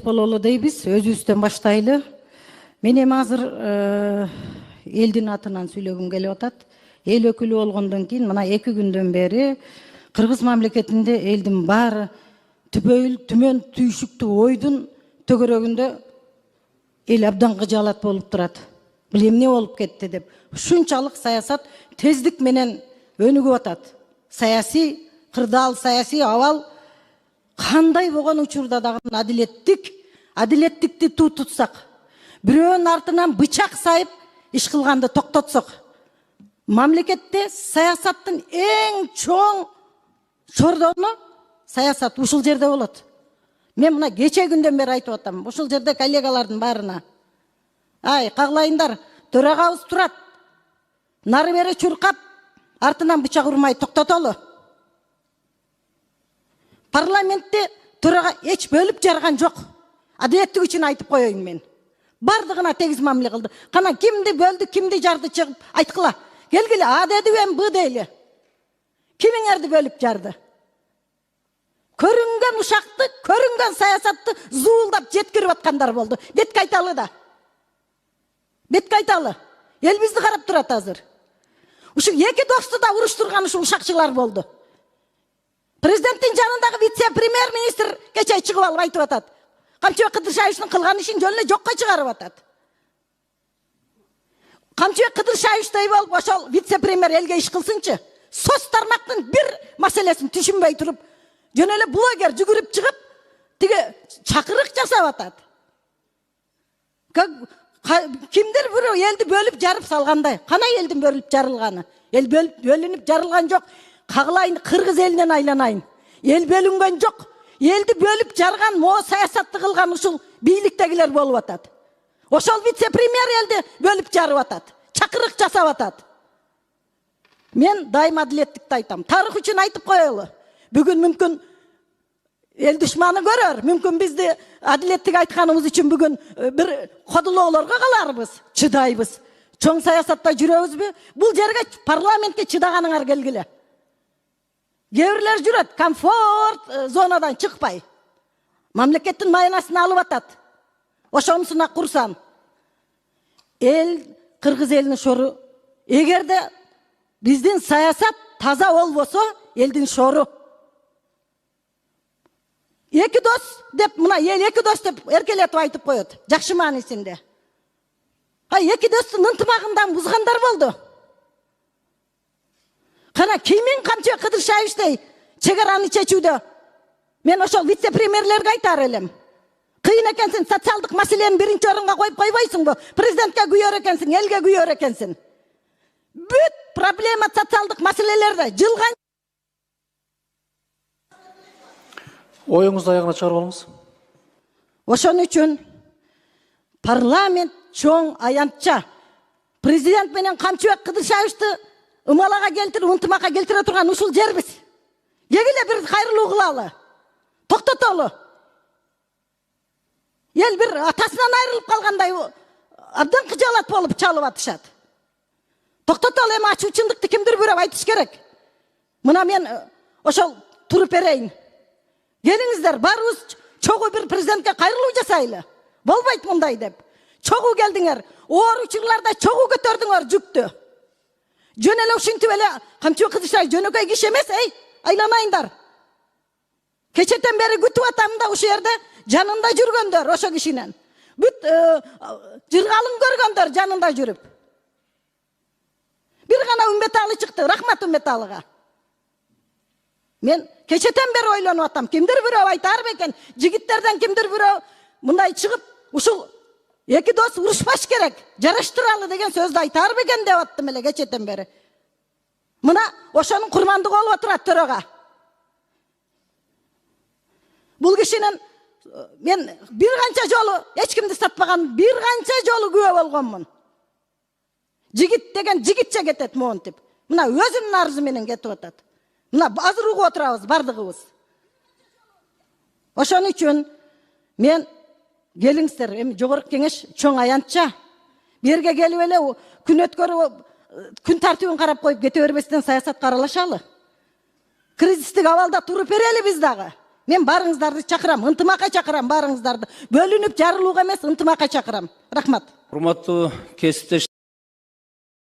бололу дейбиз, өзүбүздөн баштайлы. Мен эми азыр элдин атынан сүйлөгүм келип атат. Эл өкүлү болгондон кийин мына 2 күндөн бери Кыргыз мамлекетинде элдин баары түмөн түйшүктүү ойдун төгөрөгүндө эл абдан кыжаалат болуп турат. Бул эмне болуп кетти деп. Ушунчалык саясат тездик менен өнүгүп атат. Саясий кырдаал, саясий абал кандай болгон учурда дагы адилеттикти тутсак, бирөөнүн артынан бычак сайып иш кылганды токтотсок, мамлекетте саясаттын эң чоң чордону саясат ушул жерде болот. Мен мына кече күндөн бери айтып атам, ушул жерде коллегалардын баарына. Ай, каглайындар, төрагабыз турат. Нары бери чуркап, артынан бычак урмай токтотолу. Парламентте төрага эч бөлүп жарган жок. Адилеттик үчүн айтып коеюн мен. Бардыгына тегиз мамиле кылды. Кана кимди бөлдү, кимди жарды чыгып айткыла. Келгиле, А деди мен Б дейли. Кимиңерди бөлүп жарды? Көрүнгөн ушакты, көрүнгөн саясатты зуулдап жеткирип аткандар болду. Бетке айталы да. Бетке айталы. Эл бизди карап турат азыр. Ушу 2 досту да уруштурган ушу ушакчылар болду. Президенттин жанындагы вице-премьер-министр кече чыгып алып айтып атат. Камчыбек Кыдыршаевичтин кылган ишин жөн эле жокко чыгарып атат. Камчыбек Кыдыршаевичтей болуп ошол вице-премьер элге иш кылсынчы. Соц тармактын бир маселесин түшүнбөй туруп, жөн эле блогер жүгүрүп чыгып, тиге чакырык жасап атат. Кимдир бирөө элди бөлүп жарып салгандай. Кана элдин бөлүп жарылганы? Эл бөлүнүп жарылган жок. Каглайын, кыргыз элинен айланайын. Эл бөлүнгөн жок. Элди бөлүп жарган, мо саясатты кылган ушул бийликтегилер болуп атат. Ошол вице-премьер элди бөлүп жарып атат. Чакырык жасап атат. Мен дайыма адилеттикти айтам. Тарых үчүн айтып коелу. Бүгүн мүмкүн эл душманы көрөр, мүмкүн бизди адилеттик айтканыбыз үчүн бүгүн бир кодулоолорго каларбыз, чыдайбыз. Чоң саясатта жүрөбүзбү? Бул жерге парламентке чыдаганыңар келгиле. Кээ-бирлер жүрөт, комфорт зонадан чыкпай. Мамлекеттин майнасын алып атат. Ошонусуна курсан. Эл, кыргыз элинин шору, эгерде биздин саясат таза болбосо, элдин шору. 2 дос деп, мына эл 2 дос деп эркелетип айтып коет. Жакшы маанисинде. 2 достун ынтымагындан бузгандар болду. Кана кимин Камчыбек Кыдыршаевичтей чегараны чечүүдө мен ошол вице-премьерлерге айтар элем. Кыйын экенсиң, социалдык маселени биринчи орунга коюп койбойсуңбу? Президентке күйөр экенсиң, элге күйөр экенсиң. Бүт проблема социалдык маселелерде жылган. Оюңузду аягына чыгарып алыңыз. Ошон үчүн парламент чоң аянтча президент менен Камчыбек Кыдыршаевичти ымалага келтирип, ынтымакка келтире турган ушул жербиз. Кегиле бир кайрылуу кылалы. Токтотолу. Эл бир атасынан айрылып калгандай абдан кыжаалат болуп чалып атышат. Токтотолу, эми ачуучундукты кимдир бирөө айтыш керек. Мына мен ошол туруп берейин. Келиңиздер, барыбыз чогуу бир президентке кайрылуу жасайлы. Болбойт мындай деп. Чогуу келдиңер. Оор учурларда чогуу көтөрдүңөр жүктү. Жөн эле ушинтип эле Камчыбек Кыдыршаевич жөнөкөй киши эмес, айланайындар. Кечетен бери күтүп атам да ушул жерде жанында жүргөндөр ошо кишинен. Бүт жыргалын көргөндөр жанында жүрүп. Бир гана Үмбеталы чыкты, рахмат Үмбеталыга. Мен кечетен бери ойлонуп атам, кимдир бирөө айтар бекен, жигиттерден кимдир бирөө мындай чыгып, ушул 2 дос урушпаш керек, жараштыралы деген сөздү айтар бекен деп аттым эле кечетен бери. Мына ошонун курмандыгы болуп отурат төрага. Бул кишинин мен бир канча жолу эч кимди сатпаган, бир канча жолу күбө болгонмун. Жигит деген жигитче кетет монтип. Мына өзүнүн арызы менен кетип атат. Мына азыр угуп отурабыз бардыгыбыз. Ошон үчүн мен келиңиздер, эми жогорку кеңеш чоң аянтча берге келип эле күн өткөрүп, күн тартибин карап коюп кете бербестен саясатка аралашалы. Кризистик абалда туруп берели биз дагы. Мен барыңыздарды чакырам, ынтымакка чакырам барыңыздарды. Бөлүнүп жарылууга эмес, ынтымакка чакырам. Рахмат. Урматтуу кесиптеш